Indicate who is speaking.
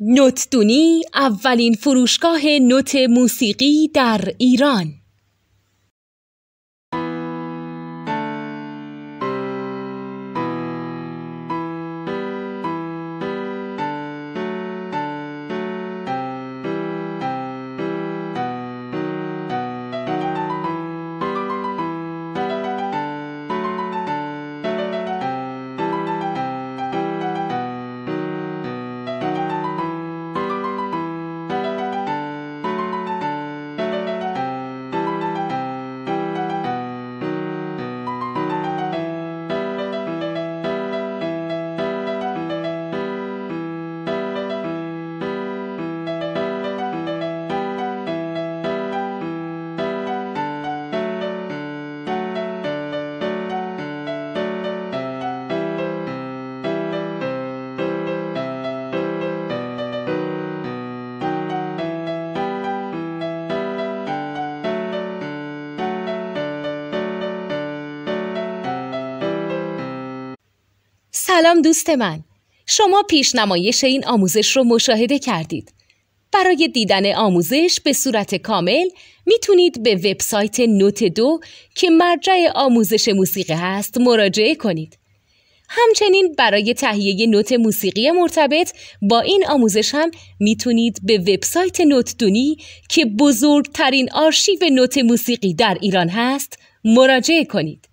Speaker 1: نوتدونی اولین فروشگاه نوت موسیقی در ایران. سلام دوست من، شما پیشنمایش این آموزش رو مشاهده کردید. برای دیدن آموزش به صورت کامل میتونید به وبسایت نوت 2 که مرجع آموزش موسیقی هست مراجعه کنید. همچنین برای تهیه نوت موسیقی مرتبط با این آموزش هم میتونید به وبسایت نوتدونی که بزرگترین آرشیو نوت موسیقی در ایران هست مراجعه کنید.